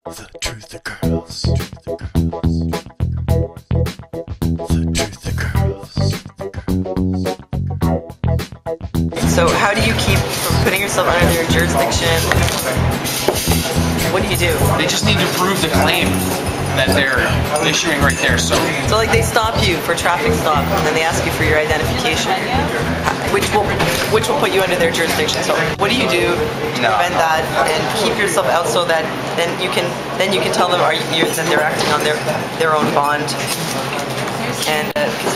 The truth occurs. The truth occurs. So how do you keep from putting yourself under their jurisdiction? What do you do? They just need to prove the claim that they're issuing right there. So like they stop you for traffic stop and then they ask you for your identification, which will put you under their jurisdiction. So what do you do to prevent that and keep yourself out so that then you can tell them that they're acting on their own bond, and because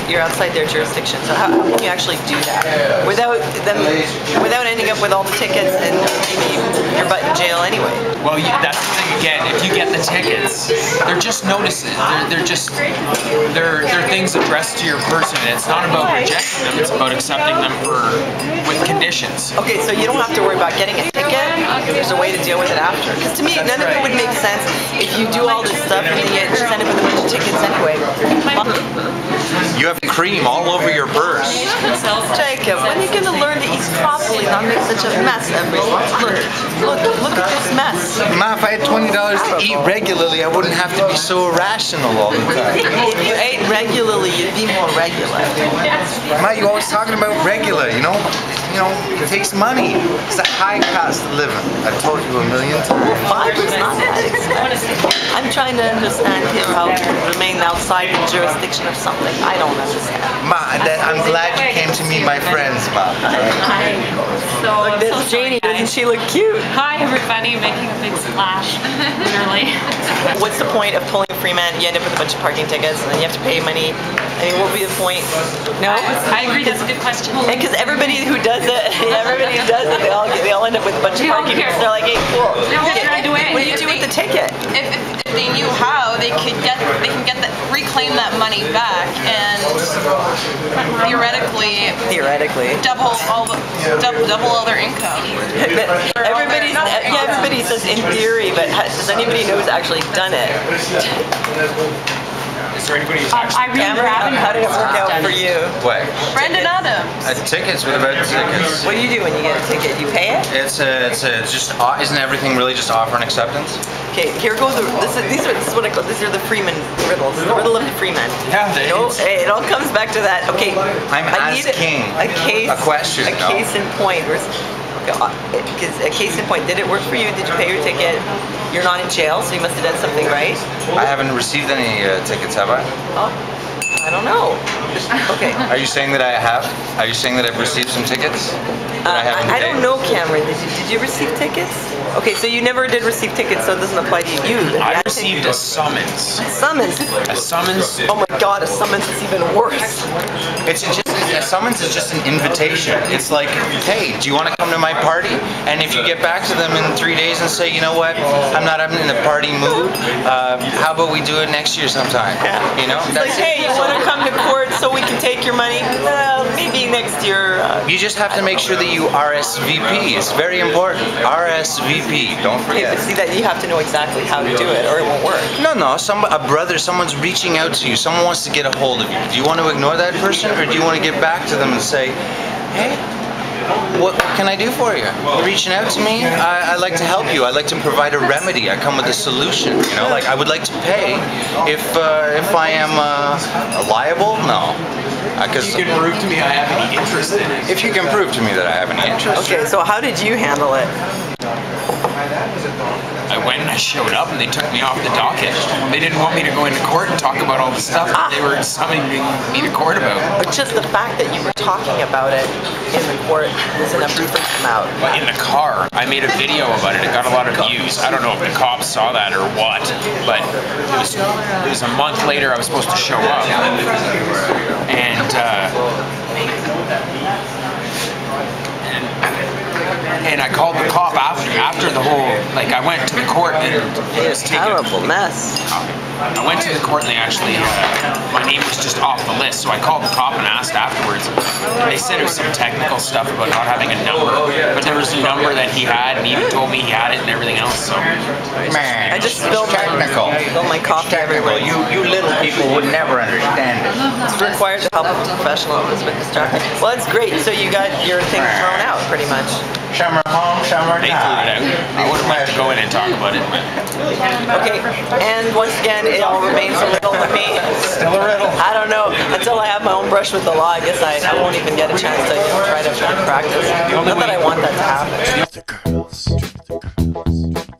you're outside their jurisdiction. So how can you actually do that without ending up with all the tickets and maybe your butt in jail anyway? Well, that's the thing again. If you get the tickets, they're just notices. They're things addressed to your person. It's not about rejecting them. It's about accepting them with conditions. Okay, so you don't have to worry about getting a ticket. There's a way to deal with it after. Because to me, none of it would make sense if you do all this stuff and then you just end up with a bunch of tickets anyway. You have cream all over your purse. Jacob, when are you going to learn to eat properly, not make such a mess every once? Look at this mess. Ma, if I had $20 to eat regularly, I wouldn't have to be so irrational all the time. If you ate regularly, you'd be more regular. Ma, you always talking about regular, you know? It takes money. It's a high cost of living. I've told you a million times. $5 is not that expensive. I'm trying to understand here how to remain outside the jurisdiction of something. I don't understand. Ma, I'm glad you came to meet my friends, Ma. Hi. Look, this is Xenia. Doesn't she look cute? Hi, everybody. Making a big splash. Literally. What's the point of pulling a freeman? You end up with a bunch of parking tickets and then you have to pay money. I mean, what would be the point? No? I agree. That's a good question. Because everybody who does it, they all end up with a bunch of parking tickets. They're like, hey, cool. What do you do with the ticket? If they knew how, they can reclaim that money back and theoretically double all their income. Everybody says in theory, but does anybody know who's actually done it? Is there anybody who's actually Cameron, how did it work out for you? What? Brendan Adams. Tickets? What about tickets? What do you do when you get a ticket? You pay it? It's just, isn't everything really just offer and acceptance? Okay, here goes these are the freeman riddles. The riddle of the freeman. Yeah, it all comes back to that. Okay, I'm asking a question. A case in point. Because a case in point, did it work for you? Did you pay your ticket? You're not in jail, so you must have done something right. I haven't received any tickets, have I? Oh, I don't know. Okay. Are you saying that I have? Are you saying that I've received some tickets? I don't know, Cameron. Did you receive tickets? Okay, so you never did receive tickets, so it doesn't apply to you. I received a summons. A summons? A summons? Oh my God, a summons is even worse. A summons is just an invitation. It's like, hey, do you want to come to my party? And if you get back to them in 3 days and say, you know what, I'm not in a party mood, how about we do it next year sometime? You know? It's like, hey, you want to come to court so we can take your money? Maybe next year. You just have to make sure that you RSVP. It's very important. RSVP. Don't forget. Okay, but see that you have to know exactly how to do it, or it won't work. No. Someone's reaching out to you. Someone wants to get a hold of you. Do you want to ignore that person, or do you want to get back to them and say, hey, what can I do for you? You're reaching out to me. I like to help you. I like to provide a remedy. I come with a solution. You know, like I would like to pay if I am liable. No. If you can prove to me I have any interest in it. If you can prove to me that I have any interest. Okay, so how did you handle it? I went and I showed up and they took me off the docket. They didn't want me to go into court and talk about all the stuff that they were summoning me to court about. But just the fact that you were talking about it in the court was enough to freak them out. In the car, I made a video about it. It got a lot of views. I don't know if the cops saw that or what, but it was a month later I was supposed to show up. And I called the cop after the whole, like I went to the court and it was taken. Terrible mess. I went to the court and they actually, my name was just off the list, so I called the cop and asked afterwards. And they said it was some technical stuff about not having a number, but there was a number that he had, and he even told me he had it and everything else. So Man, I just spilled my coffee technical. everywhere. You little people would never understand it. It's required the help of a professional. It's been distracting. Well, it's great. So you got your thing thrown out, pretty much. Some are home, some are they threw it not. out. I would have liked to go in and talk about it, but Okay, and once again, it all remains a riddle to me. Still a riddle. I don't know. Until I have my own brush with the law, I guess I won't even get a chance to try to practice. Not that I want that to happen. Truth the girls. Truth the girls.